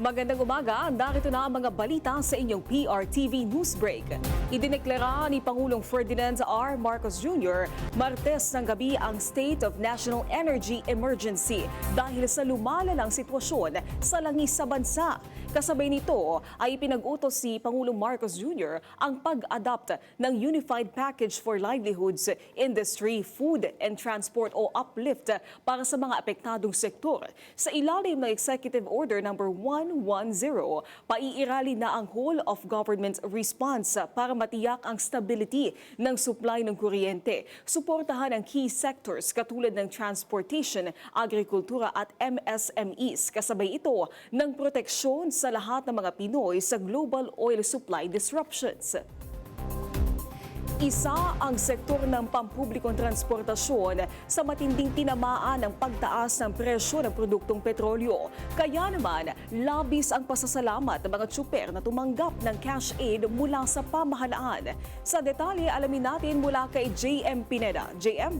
Magandang umaga, narito na ang mga balita sa inyong PRTV Newsbreak. Idineklara ni Pangulong Ferdinand R. Marcos Jr. Martes ng gabi ang State of National Energy Emergency dahil sa lumalalang sitwasyon sa langis sa bansa. Kasabay nito ay pinag-utos si Pangulong Marcos Jr. ang pag-adopt ng Unified Package for Livelihoods, Industry, Food and Transport o UPLIFT para sa mga apektadong sektor. Sa ilalim ng Executive Order No. 110, paiirali na ang whole of government response para matiyak ang stability ng supply ng kuryente. Suportahan ang key sectors katulad ng transportation, agrikultura at MSMEs. Kasabay ito ng proteksyon sa lahat ng mga Pinoy sa global oil supply disruptions. Isa ang sektor ng pampublikong transportasyon sa matinding tinamaan ng pagtaas ng presyo ng produktong petrolyo. Kaya naman, labis ang pasasalamat ng mga tsuper na tumanggap ng cash aid mula sa pamahalaan. Sa detalye, alamin natin mula kay JM Pineda. JM?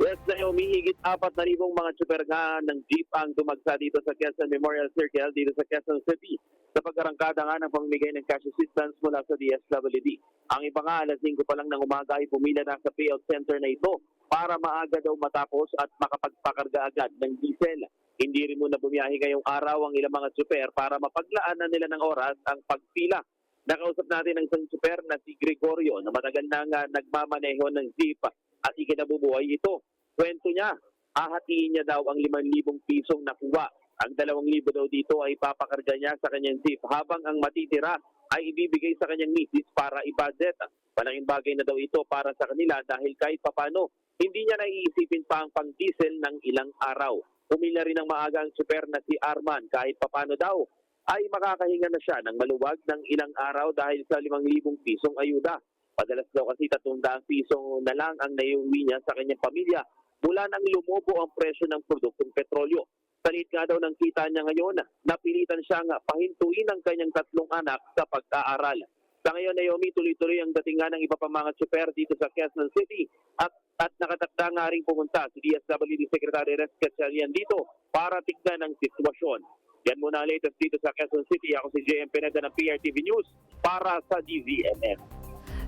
Yes, Naomi, higit 4,000 mga tsuper nga ng jeep ang dumagsa dito sa Quezon Memorial Circle dito sa Quezon City sa pag-arangkada nga ng pamimigay ng cash assistance mula sa DSWD. Ang iba nga, alas 5 pa lang ng umaga ay pumila na sa payout center na ito para maaga daw matapos at makapagpakarga agad ng diesel. Hindi rin muna bumiyahe ngayong araw ang ilang mga tsuper para mapaglaanan nila ng oras ang pagpila. Nakausap natin ang isang tsuper na si Gregorio na matagal na nga nagmamaneho ng jeep at ikinabubuhay ito. Kwento niya, hahatiin niya daw ang 5,000 pisong nakuha. Ang 2,000 daw dito ay papakarga niya sa kanyang jeep habang ang matitira ay ibibigay sa kanyang misis para i-budget. Malaking bagay na daw ito para sa kanila dahil kahit papano, hindi niya naiisipin pa ang pang-diesel ng ilang araw. Pumila rin ng maaga ang tsuper na si Arman kahit papano daw ay makakahinga na siya ng maluwag ng ilang araw dahil sa 5,000 pisong ayuda. Padalas daw kasi 300 pisong na lang ang naiuwi niya sa kanyang pamilya mula nang lumobo ang presyo ng produktong petrolyo. Salit nga daw ng kita niya ngayon, napilitan siyang pahintuin ang kanyang 3 anak sa pag-aaral. Sa ngayon, Naomi, tuloy-tuloy ang dating nga ng iba pa mga tsuper dito sa Quezon City at nakatakda nga rin pumunta si DSWD Secretary Rex Gatchalian dito para tignan ang sitwasyon. Yan muna ang latest dito sa Quezon City. Ako si JM Pineda ng PRTV News para sa DZMM.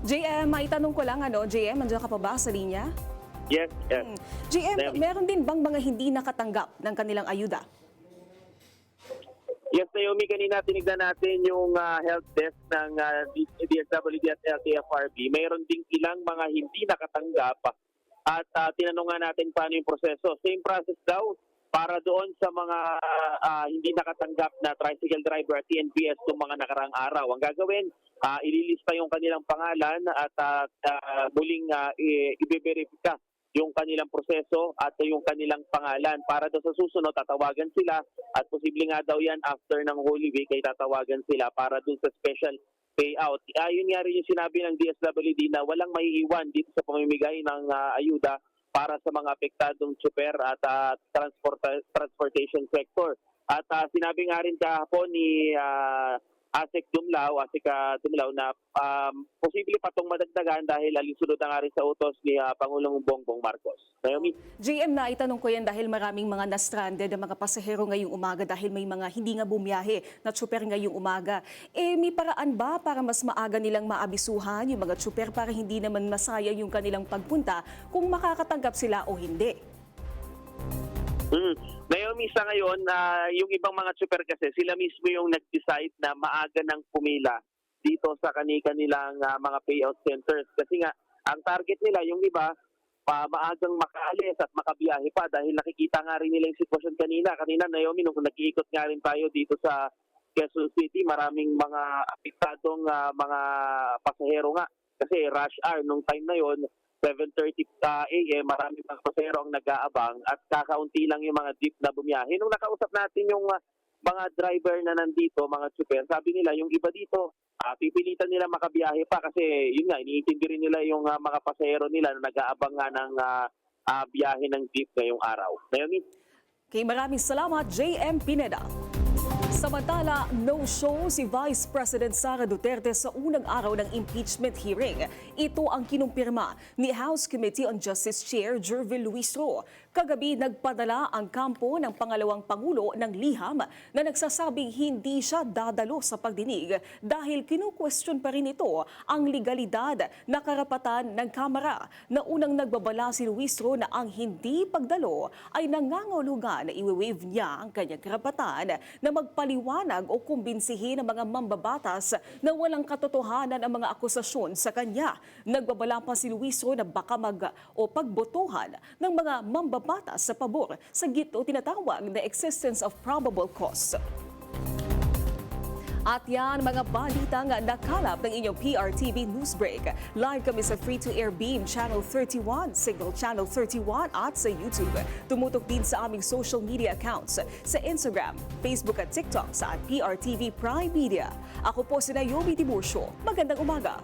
JM, maitanong ko lang, JM, nandiyan ka pa ba sa linya? Yes, yes. JM, meron din bang mga hindi nakatanggap ng kanilang ayuda? Yes, Naomi, kanina tinignan natin yung health desk ng DSWD at LTFRB. Mayroon ding ilang mga hindi nakatanggap at tinanong nga natin paano yung proseso. Same process daw para doon sa mga hindi nakatanggap na tricycle driver at TNPS ng mga nakarang araw. Ang gagawin, ililista yung kanilang pangalan at muling i-verify yung kanilang proseso at yung kanilang pangalan. Para doon sa susunod, tatawagan sila at posible nga daw yan after ng Holy Week ay tatawagan sila para doon sa special payout. Yun nga rin yung sinabi ng DSWD na walang maiiwan dito sa pamimigay ng ayuda para sa mga apektadong tsuper at transportation sector. At sinabi nga rin kahapon ni Asik Dumlao na posible pa itong madagdagan dahil alinsunod na nga rin sa utos ni Pangulong Bongbong Marcos. Naomi? JM, na itanong ko yan dahil maraming mga na-stranded na mga pasahero ngayong umaga dahil may mga hindi nga bumiyahe na tsuper ngayong umaga. May paraan ba para mas maaga nilang maabisuhan yung mga tsuper para hindi naman masaya yung kanilang pagpunta kung makakatanggap sila o hindi? Naomi, sa ngayon, yung ibang mga tsuper kasi, sila mismo yung nag-decide na maaga ng pumila dito sa kanilang mga payout centers. Kasi nga, ang target nila, yung iba, maagang makaalis at makabiyahe pa dahil nakikita nga rin nila yung sitwasyon kanina. Kanina, Naomi, nung nag-iikot nga rin tayo dito sa Quezon City, maraming mga apektadong mga pasahero nga. Kasi rush hour nung time na yon 7:30 a.m. maraming mga pasahero ang nag-aabang at kakaunti lang yung mga jeep na bumiyahe. Nung nakausap natin yung mga driver na nandito, mga tsuper, sabi nila yung iba dito, pipilitan nila makabiyahe pa kasi yun nga, iniintindi rin nila yung mga pasahero nila na nag-aabang nga ng biyahe ng jeep ngayong araw. Naomi? Okay, maraming salamat, JM Pineda. Samantala, no-show si Vice President Sara Duterte sa unang araw ng impeachment hearing. Ito ang kinumpirma ni House Committee on Justice Chair Jervil Luis Ro. Kagabi, nagpadala ang kampo ng pangalawang Pangulo ng liham na nagsasabing hindi siya dadalo sa pagdinig dahil kinukwestiyon pa rin ito ang legalidad na karapatan ng Kamara na unang nagbabala si Luis Ro na ang hindi pagdalo ay nangangahulugan na iwi-waive niya ang kanyang karapatan na magpaliwanag o kumbinsihin ang mga mambabatas na walang katotohanan ang mga akusasyon sa kanya. Nagbabala pa si Luis Ro na baka pagbotohan ng mga mambabatas sa pabor sa gito tinatawag na existence of probable cause. At yan, mga balitang nakalap ng inyong PRTV Newsbreak. Live kami sa free-to-air Beam Channel 31, Signal Channel 31 at sa YouTube. Tumutok din sa aming social media accounts sa Instagram, Facebook at TikTok sa PRTV Prime Media. Ako po si Naomi Tiburcio. Magandang umaga.